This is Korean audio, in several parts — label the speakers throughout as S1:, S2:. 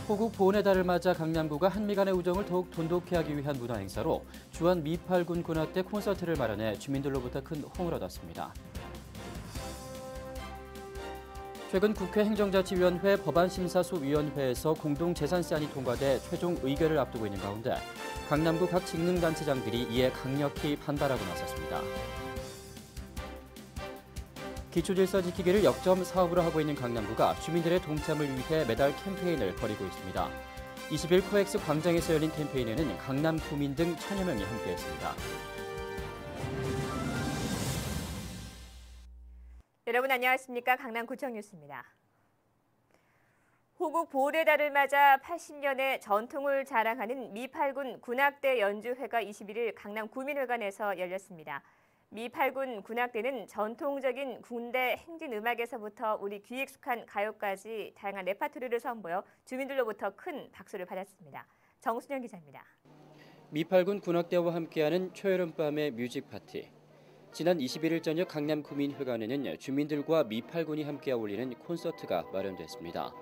S1: 호국 보훈의 달을 맞아 강남구가 한미 간의 우정을 더욱 돈독히 하기 위한 문화 행사로 주한 미8군 군악대 콘서트를 마련해 주민들로부터 큰 호응을 얻었습니다. 최근 국회 행정자치위원회 법안심사소위원회에서 공동재산세안이 통과돼 최종 의결을 앞두고 있는 가운데 강남구 각 직능단체장들이 이에 강력히 반발하고 나섰습니다. 기초질서 지키기를 역점 사업으로 하고 있는 강남구가 주민들의 동참을 위해 매달 캠페인을 벌이고 있습니다. 20일 코엑스 광장에서 열린 캠페인에는 강남 구민 등 1000여 명이 함께했습니다.
S2: 여러분 안녕하십니까? 강남구청 뉴스입니다. 호국 보훈의 달을 맞아 80년의 전통을 자랑하는 미8군 군악대 연주회가 21일 강남 구민회관에서 열렸습니다. 미8군 군악대는 전통적인 군대 행진음악에서부터 우리 귀에 익숙한 가요까지 다양한 레파토리를 선보여 주민들로부터 큰 박수를 받았습니다. 정순영 기자입니다.
S1: 미8군 군악대와 함께하는 초여름밤의 뮤직 파티. 지난 21일 저녁 강남 구민회관에는 주민들과 미8군이 함께 어울리는 콘서트가 마련됐습니다.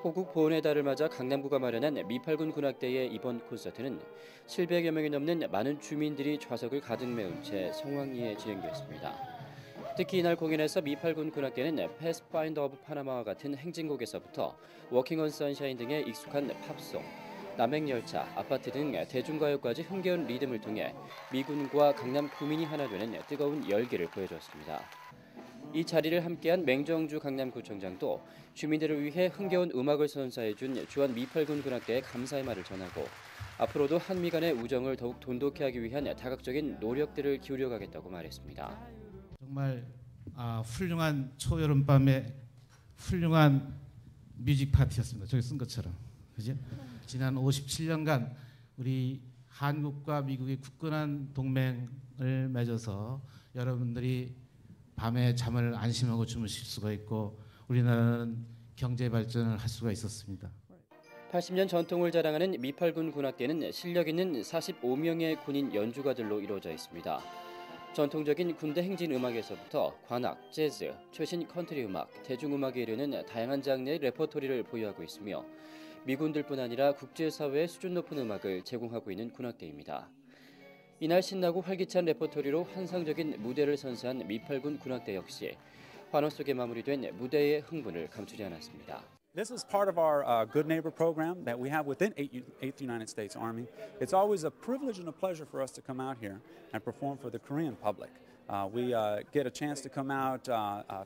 S1: 호국 보훈의 달을 맞아 강남구가 마련한 미8군 군악대의 이번 콘서트는 700여 명이 넘는 많은 주민들이 좌석을 가득 메운 채 성황리에 진행됐습니다. 특히 이날 공연에서 미8군 군악대는 패스파인더 오브 파나마와 같은 행진곡에서부터 워킹 온 선샤인 등의 익숙한 팝송, 남행열차, 아파트 등 대중가요까지 흥겨운 리듬을 통해 미군과 강남 구민이 하나 되는 뜨거운 열기를 보여줬습니다. 이 자리를 함께한 맹정주 강남구청장도 주민들을 위해 흥겨운 음악을 선사해준 주한 미8군 군악대에 감사의 말을 전하고 앞으로도 한미 간의 우정을 더욱 돈독히 하기 위한 다각적인 노력들을 기울여가겠다고 말했습니다.
S3: 정말 훌륭한 초여름밤의 훌륭한 뮤직 파티였습니다. 저기 쓴 것처럼. 그죠? 지난 57년간 우리 한국과 미국이 굳건한 동맹을 맺어서 여러분들이 밤에 잠을 안심하고 주무실 수가 있고 우리나라는 경제 발전을 할 수가 있었습니다.
S1: 80년 전통을 자랑하는 미8군 군악대는 실력 있는 45명의 군인 연주가들로 이루어져 있습니다. 전통적인 군대 행진 음악에서부터 관악, 재즈, 최신 컨트리 음악, 대중음악에 이르는 다양한 장르의 레퍼토리를 보유하고 있으며 미군들뿐 아니라 국제사회의 수준 높은 음악을 제공하고 있는 군악대입니다. 이날 신나고 활기찬 레퍼토리로 환상적인 무대를 선사한 미8군 군악대 역시 환호 속에 마무리된 무대의 흥분을 감추지 않았습니다.
S4: This is part of our Good Neighbor program that we have within 8th United States Army. It's always a privilege and a pleasure for us to come out here and perform for the Korean public. We get a chance to come out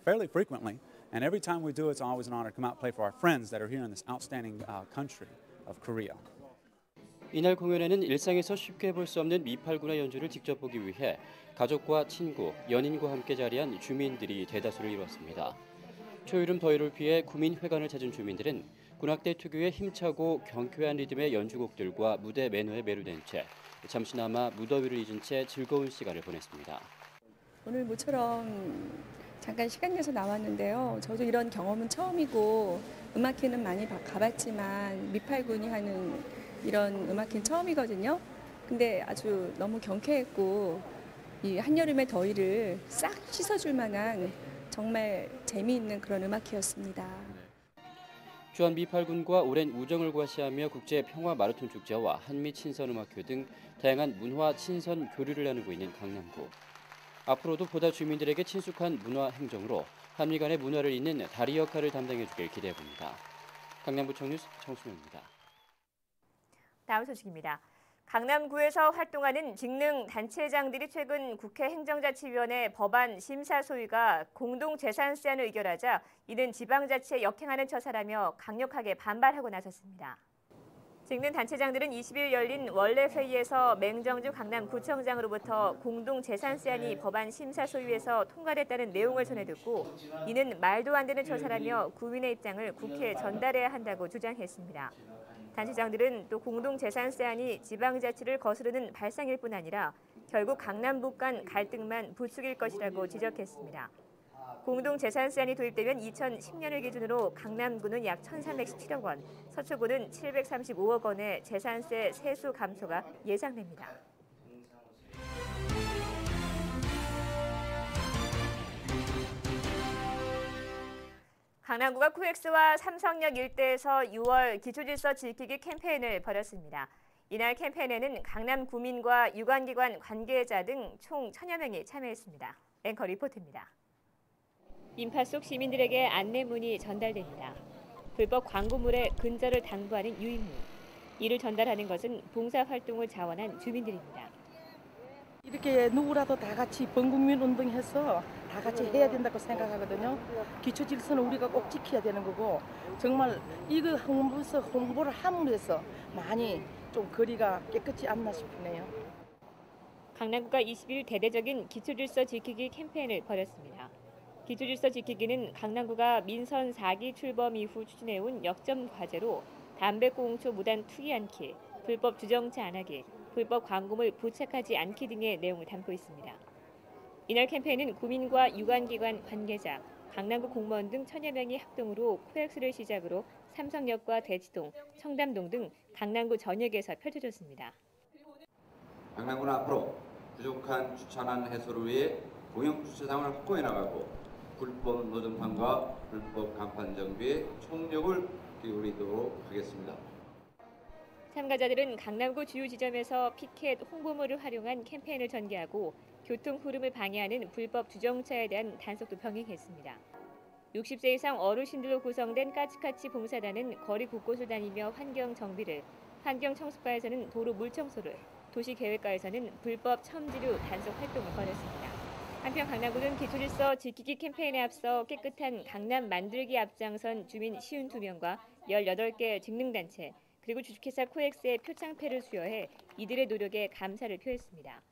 S4: fairly frequently, and every time we do, it's always an honor to come out and play for our friends that are here in this outstanding country of Korea.
S1: 이날 공연에는 일상에서 쉽게 볼 수 없는 미8군의 연주를 직접 보기 위해 가족과 친구, 연인과 함께 자리한 주민들이 대다수를 이뤘습니다. 초여름 더위를 피해 구민회관을 찾은 주민들은 군악대 특유의 힘차고 경쾌한 리듬의 연주곡들과 무대 매너에 매료된 채 잠시나마 무더위를 잊은 채 즐거운 시간을 보냈습니다.
S5: 오늘 모처럼 잠깐 시간 내서 나왔는데요. 저도 이런 경험은 처음이고 음악회는 많이 가봤지만 미8군이 하는 이런 음악회는 처음이거든요. 근데 아주 너무 경쾌했고 이 한여름의 더위를 싹 씻어줄 만한 정말 재미있는 그런 음악회였습니다.
S1: 주한 미8군과 오랜 우정을 과시하며 국제 평화 마라톤 축제와 한미 친선 음악회 등 다양한 문화 친선 교류를 나누고 있는 강남구. 앞으로도 보다 주민들에게 친숙한 문화 행정으로 한미 간의 문화를 잇는 다리 역할을 담당해주길 기대해봅니다. 강남구청 뉴스 정순영입니다.
S2: 다음 소식입니다. 강남구에서 활동하는 직능단체장들이 최근 국회 행정자치위원회 법안 심사소위가 공동재산세안을 의결하자 이는 지방자치에 역행하는 처사라며 강력하게 반발하고 나섰습니다. 직능단체장들은 20일 열린 원래 회의에서 맹정주 강남구청장으로부터 공동재산세안이 법안 심사소위에서 통과됐다는 내용을 전해듣고 이는 말도 안 되는 처사라며 구민의 입장을 국회에 전달해야 한다고 주장했습니다. 단체장들은 또 공동재산세안이 지방자치를 거스르는 발상일 뿐 아니라 결국 강남북 간 갈등만 부추길 것이라고 지적했습니다. 공동재산세안이 도입되면 2010년을 기준으로 강남구는 약 1,317억 원, 서초구는 735억 원의 재산세 세수 감소가 예상됩니다. 강남구가 코엑스와 삼성역 일대에서 6월 기초질서 지키기 캠페인을 벌였습니다. 이날 캠페인에는 강남 구민과 유관기관 관계자 등 총 1000여 명이 참여했습니다. 앵커 리포트입니다. 인파 속 시민들에게 안내문이 전달됩니다. 불법 광고물의 근절을 당부하는 유인문. 이를 전달하는 것은 봉사활동을 자원한 주민들입니다.
S6: 이렇게 누구라도 다 같이 범국민 운동해서 다 같이 해야 된다고 생각하거든요. 기초 질서는 우리가 꼭 지켜야 되는 거고 정말 이거 홍보를 함으로써 많이 좀 거리가 깨끗이 않나 싶네요.
S2: 강남구가 20일 대대적인 기초질서 지키기 캠페인을 벌였습니다. 기초질서 지키기는 강남구가 민선 4기 출범 이후 추진해온 역점 과제로 담배꽁초 무단 투기 않기, 불법 주정차 안 하기, 불법 광고물 부착하지 않기 등의 내용을 담고 있습니다. 이날 캠페인은 구민과 유관기관 관계자, 강남구 공무원 등 1000여 명이 합동으로 코엑스를 시작으로 삼성역과 대치동, 청담동 등 강남구 전역에서 펼쳐졌습니다.
S7: 강남구는 앞으로 부족한 주차난 해소를 위해 공영 주차장을 확보해 나가고 불법 노점상과 불법 간판 정비에 총력을 기울이도록 하겠습니다.
S2: 참가자들은 강남구 주요 지점에서 피켓 홍보물을 활용한 캠페인을 전개하고 교통 흐름을 방해하는 불법 주정차에 대한 단속도 병행했습니다. 60세 이상 어르신들로 구성된 까치카치 봉사단은 거리 곳곳을 다니며 환경 정비를, 환경청소과에서는 도로 물청소를, 도시계획과에서는 불법 첨지류 단속 활동을 벌였습니다. 한편 강남구는 기초질서 지키기 캠페인에 앞서 깨끗한 강남 만들기 앞장선 주민 52명과 18개 직능단체, 그리고 주식회사 코엑스의 표창패를 수여해 이들의 노력에 감사를 표했습니다.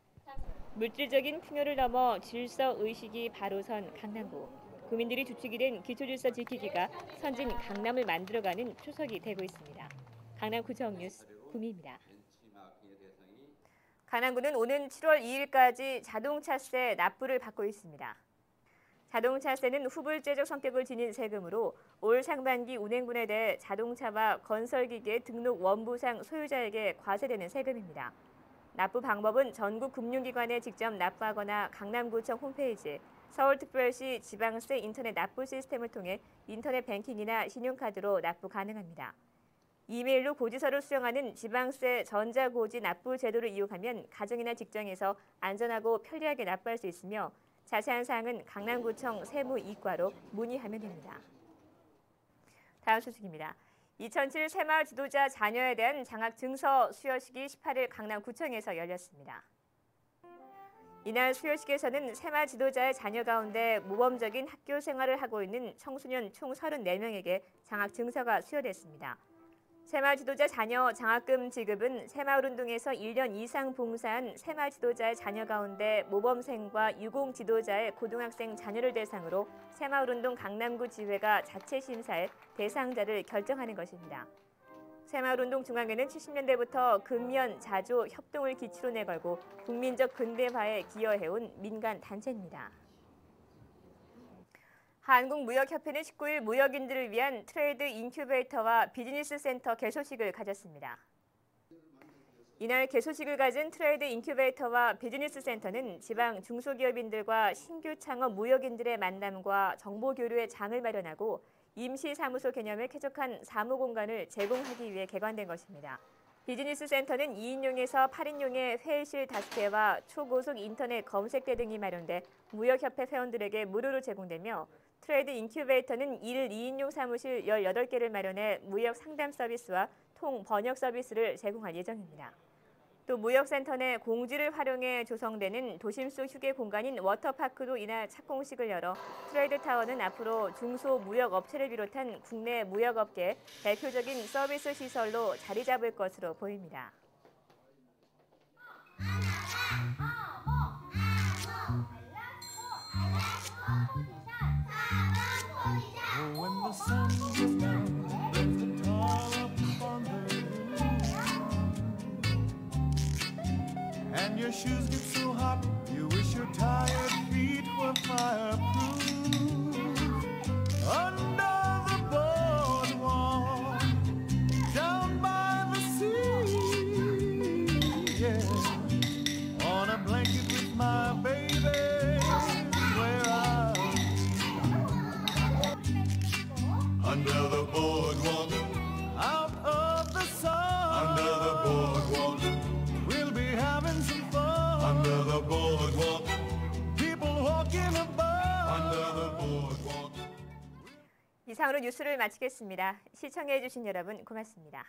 S2: 물질적인 풍요를 넘어 질서 의식이 바로 선 강남구. 구민들이 주축이 된 기초질서 지키기가 선진 강남을 만들어가는 초석이 되고 있습니다. 강남구청 뉴스 구미입니다. 강남구는 오는 7월 2일까지 자동차세 납부를 받고 있습니다. 자동차세는 후불제적 성격을 지닌 세금으로 올 상반기 운행분에 대해 자동차와 건설기계 등록 원부상 소유자에게 과세되는 세금입니다. 납부 방법은 전국 금융기관에 직접 납부하거나 강남구청 홈페이지, 서울특별시 지방세 인터넷 납부 시스템을 통해 인터넷 뱅킹이나 신용카드로 납부 가능합니다. 이메일로 고지서를 수령하는 지방세 전자고지 납부 제도를 이용하면 가정이나 직장에서 안전하고 편리하게 납부할 수 있으며 자세한 사항은 강남구청 세무이과로 문의하면 됩니다. 다음 소식입니다. 2007 새마을 지도자 자녀에 대한 장학 증서 수여식이 18일 강남구청에서 열렸습니다. 이날 수여식에서는 새마을 지도자의 자녀 가운데 모범적인 학교 생활을 하고 있는 청소년 총 34명에게 장학 증서가 수여됐습니다. 새마을 지도자 자녀 장학금 지급은 새마을운동에서 1년 이상 봉사한 새마을 지도자의 자녀 가운데 모범생과 유공 지도자의 고등학생 자녀를 대상으로 새마을운동 강남구 지회가 자체 심사해 대상자를 결정하는 것입니다. 새마을운동 중앙회는 70년대부터 근면, 자조, 협동을 기치로 내걸고 국민적 근대화에 기여해온 민간 단체입니다. 한국무역협회는 19일 무역인들을 위한 트레이드 인큐베이터와 비즈니스 센터 개소식을 가졌습니다. 이날 개소식을 가진 트레이드 인큐베이터와 비즈니스 센터는 지방 중소기업인들과 신규 창업 무역인들의 만남과 정보 교류의 장을 마련하고 임시사무소 개념의 쾌적한 사무공간을 제공하기 위해 개관된 것입니다. 비즈니스 센터는 2인용에서 8인용의 회의실 5개와 초고속 인터넷 검색대 등이 마련돼 무역협회 회원들에게 무료로 제공되며 트레이드 인큐베이터는 1, 2인용 사무실 18개를 마련해 무역 상담 서비스와 통 번역 서비스를 제공할 예정입니다. 또 무역센터 내 공지를 활용해 조성되는 도심 속 휴게 공간인 워터파크도 이날 착공식을 열어 트레이드 타워는 앞으로 중소무역업체를 비롯한 국내 무역업계의 대표적인 서비스 시설로 자리 잡을 것으로 보입니다.
S8: And your shoes get so hot, you wish your tired feet were fireproof. Under the boardwalk, down by the sea, yeah. On a blanket with my baby, where I'll be. under the boardwalk, out of the sun, under the boardwalk. We'll be having some fun under the boardwalk. People walking about under the boardwalk.
S2: 이상으로 뉴스를 마치겠습니다. 시청해주신 여러분 고맙습니다.